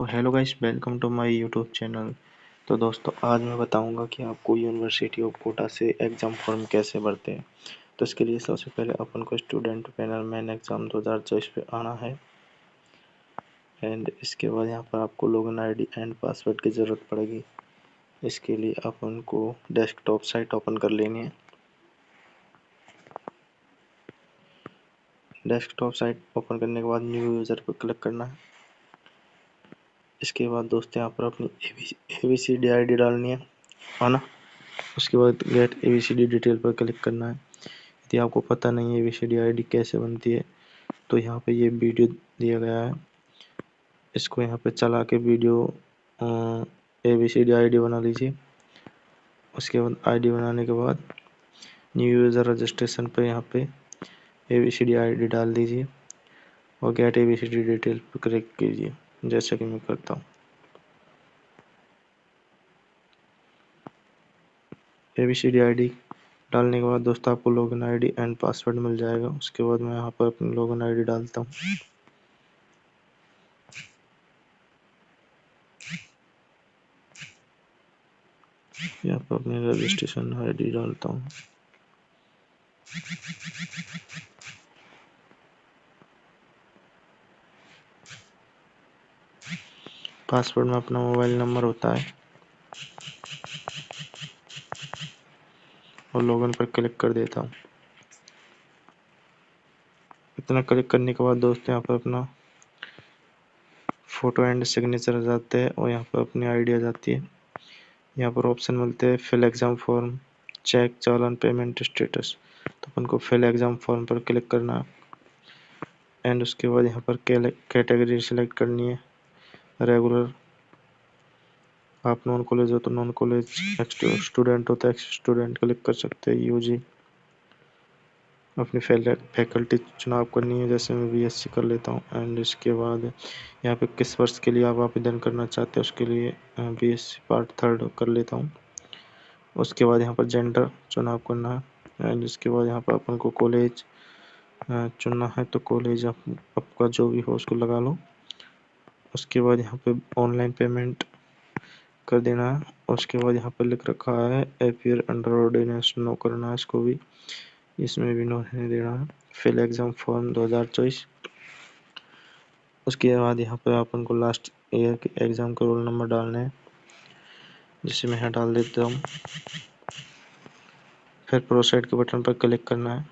Hello guys, welcome to my YouTube channel. तो दोस्तों, आज मैं बताऊंगा कि आपको यूनिवर्सिटी ऑफ कोटा से एग्ज़ाम फॉर्म कैसे भरते हैं। तो इसके लिए सबसे पहले अपन को स्टूडेंट पैनल मेन एग्ज़ाम 2024 पे आना है। एंड इसके बाद यहाँ पर आपको लॉगिन आईडी एंड पासवर्ड की ज़रूरत पड़ेगी। इसके लिए अपन को डेस्कटॉप साइट ओपन कर लेनी है। डेस्कटॉप साइट ओपन करने के बाद न्यू यूज़र पर क्लिक करना है। इसके बाद दोस्तों यहाँ पर अपनी ABCD ID डालनी है ना। उसके बाद गेट ABCD डिटेल पर क्लिक करना है। यदि आपको पता नहीं है ABCD ID कैसे बनती है, तो यहाँ पे ये वीडियो दिया गया है, इसको यहाँ पे चला के वीडियो ABCD ID बना लीजिए। उसके बाद ID बनाने के बाद न्यू यूज़र रजिस्ट्रेशन पर यहाँ पे ABCD ID डाल दीजिए और गेट ABCD डिटेल पर क्लिक कीजिए, जैसे कि मैं करता हूँ। ABCD ID डालने के बाद दोस्तों आपको लॉगिन ID एंड पासवर्ड मिल जाएगा। उसके बाद मैं यहाँ पर अपनी लॉगिन ID डालता हूँ। यहाँ पर अपनी रजिस्ट्रेशन ID डालता हूँ। पासवर्ड में अपना मोबाइल नंबर होता है और लॉगिन पर क्लिक कर देता हूँ। इतना क्लिक करने के बाद दोस्तों यहाँ पर अपना फ़ोटो एंड सिग्नेचर आ जाते हैं और यहाँ पर अपनी आईडी आ जाती है। यहाँ पर ऑप्शन मिलते हैं फिल एग्ज़ाम फॉर्म, चेक चालान, पेमेंट स्टेटस। तो अपन को फिल एग्ज़ाम फॉर्म पर क्लिक करना है एंड उसके बाद यहाँ पर कैटेगरी सेलेक्ट करनी है। रेगुलर, आप नॉन कॉलेज हो तो नॉन कॉलेज, स्टूडेंट हो तो एक्स स्टूडेंट क्लिक कर सकते हैं। यूजी अपनी फैकल्टी चुनाव करनी है, जैसे मैं BSc कर लेता हूँ। एंड इसके बाद यहाँ पे किस वर्ष के लिए आप आवेदन करना चाहते हैं, उसके लिए BSc पार्ट 3 कर लेता हूँ। उसके बाद यहाँ पर जेंडर चुनाव करना है एंड इसके बाद यहाँ पर अपन को कॉलेज चुनना है, तो कॉलेज आपका जो भी हो उसको लगा लो। उसके बाद यहाँ पे ऑनलाइन पेमेंट कर देना है। उसके बाद यहाँ पर लिख रखा है अपीयर अंडर ऑर्डिनेंस, नो करना है इसको भी, इसमें भी नो नहीं देना है। Fill exam form 2024। उसके बाद यहाँ पर अपन को लास्ट ईयर के एग्ज़ाम का रोल नंबर डालना है, जिसे मैं यहाँ डाल देता हूँ। फिर प्रोसीड के बटन पर क्लिक करना है।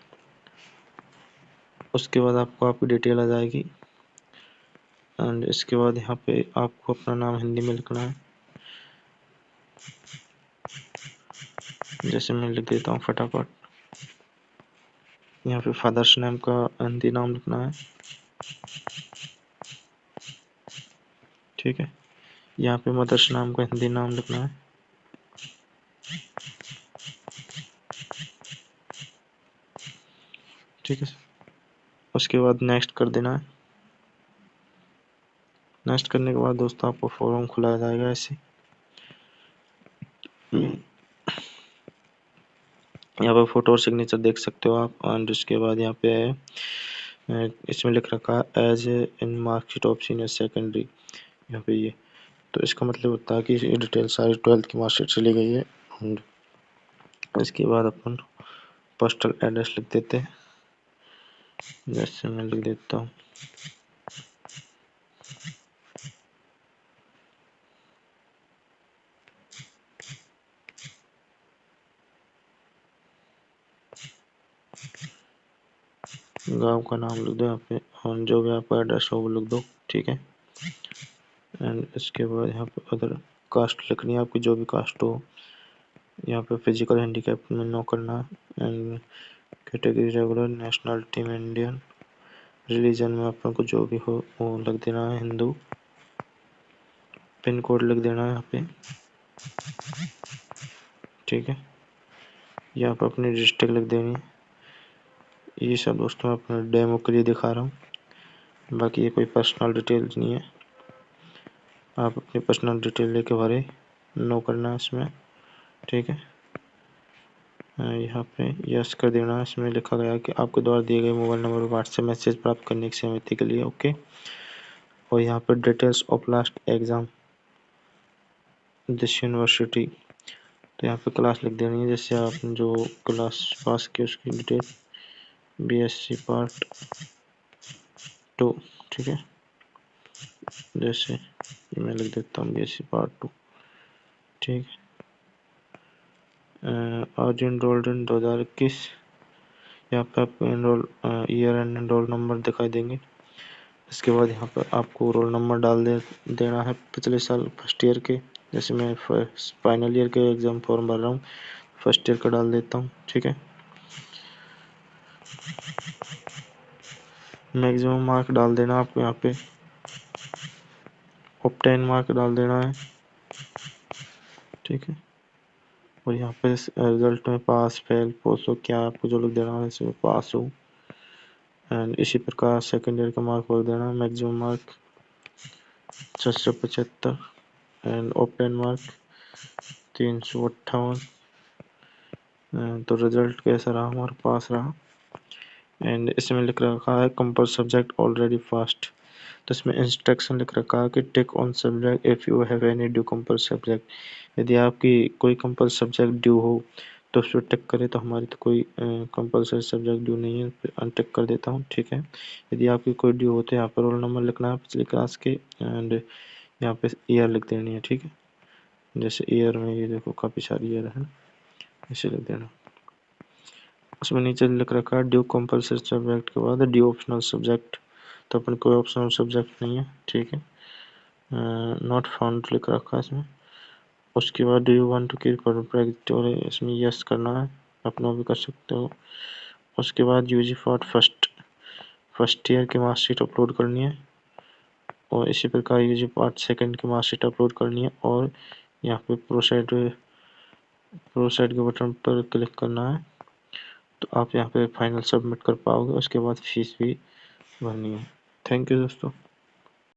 उसके बाद आपको आपकी डिटेल आ जाएगी एंड इसके बाद यहाँ पे आपको अपना नाम हिंदी में लिखना है, जैसे मैं लिख देता हूँ फटाफट। यहाँ पे फादर्स नेम का हिंदी नाम लिखना है, ठीक है। यहाँ पे मदर्स नाम का हिंदी नाम लिखना है, ठीक है। उसके बाद नेक्स्ट कर देना है। नेक्स्ट करने के बाद दोस्तों आपको फॉर्म खुला जाएगा ऐसे। यहाँ पर फोटो और सिग्नेचर देख सकते हो आप। एंड उसके बाद यहाँ पे इसमें लिख रखा है as in marksheet of senior secondary, यहाँ पे ये। तो इसका मतलब होता है कि ये डिटेल सारी 12th की मार्कशीट से ली गई है। एंड इसके बाद अपन पोस्टल एड्रेस लिख देते हैं, जैसे मैं लिख देता हूँ गांव का नाम लिख दो यहाँ पे, और जो भी आपका एड्रेस हो वो लिख दो, ठीक है। एंड इसके बाद यहाँ पे अदर कास्ट लिखनी है आपकी, जो भी कास्ट हो। यहाँ पे फिजिकल हैंडीकैप में नो करना है। एंड कैटेगरी रेगुलर, नेशनलिटी में इंडियन, रिलीजन में अपन को जो भी हो वो लिख देना है, हिंदू। पिन कोड लिख देना है यहाँ पे, ठीक है। यहाँ पे अपनी डिस्ट्रिक्ट लिख देनी है। ये सब दोस्तों अपने डेमो के लिए दिखा रहा हूँ, बाकी ये कोई पर्सनल डिटेल्स नहीं है। आप अपनी पर्सनल डिटेल लेके भरे, नो करना है इसमें, ठीक है। यहाँ पे यस कर देना है। इसमें लिखा गया है कि आपके द्वारा दिए गए मोबाइल नंबर पर व्हाट्सएप मैसेज प्राप्त करने की सहमति के लिए ओके। और यहाँ पर details of last exam this university, तो यहाँ पे क्लास लिख देनी है, जैसे आपने जो क्लास पास की उसकी डिटेल, बीएससी पार्ट 2, ठीक है। जैसे मैं लिख देता हूँ बीएससी पार्ट 2, ठीक है। आज इनरोल्ड इन 2021, यहाँ पे आपको enrol year and enrol number दिखाई देंगे। इसके बाद यहाँ पर आपको रोल नंबर देना है पिछले साल फर्स्ट ईयर के, जैसे मैं फाइनल ईयर के एग्ज़ाम फॉर्म भर रहा हूँ, फर्स्ट ईयर का डाल देता हूँ, ठीक है। मैक्सिमम मार्क डाल देना आपको यहाँ पे, ऑब्टेन मार्क डाल देना है, ठीक है। और यहाँ पे रिजल्ट में पास फेल पोस्ट हो, क्या आपको जो लिख देना है इसमें पास हो। एंड इसी प्रकार सेकेंड ईयर का मार्क भर देना, maximum mark 675 and open mark 358। तो रिजल्ट कैसा रहा हमारा, पास रहा। एंड इसमें लिख रखा है कंपल्सरी सब्जेक्ट ऑलरेडी फास्ट, तो इसमें इंस्ट्रक्शन लिख रखा है कि tick on subject if you have any due compulsory subject, यदि आपकी कोई कंपल्सरी सब्जेक्ट ड्यू हो तो उस पर टिक करें, तो हमारी तो कोई कंपल्सरी सब्जेक्ट ड्यू नहीं है, अनटिक कर देता हूँ, ठीक है। यदि आपकी कोई ड्यू हो तो यहाँ पर रोल नंबर लिखना है पिछली क्लास के, एंड यहाँ पे ईयर लिख देनी है, ठीक है। जैसे ईयर में ये देखो काफ़ी सारी ईयर है, इसे लिख देना। उसमें नीचे लिख रखा है ड्यू कंपल्सरी सब्जेक्ट के बाद ड्यू ऑप्शनल सब्जेक्ट, तो अपन कोई ऑप्शनल सब्जेक्ट नहीं है, ठीक है। नॉट फाउंड लिख रखा है इसमें। उसके बाद do you want to keep product, इसमें यस करना है, अपना भी कर सकते हो। उसके बाद यूजी फॉर फर्स्ट ईयर की मार्कशीट अपलोड करनी है, और इसी प्रकार यूजी पार्ट सेकंड की मार्कशीट अपलोड करनी है, और यहाँ पे प्रोसेड के बटन पर क्लिक करना है, तो आप यहाँ पे फाइनल सबमिट कर पाओगे। उसके बाद फीस भी भरनी है। थैंक यू दोस्तों।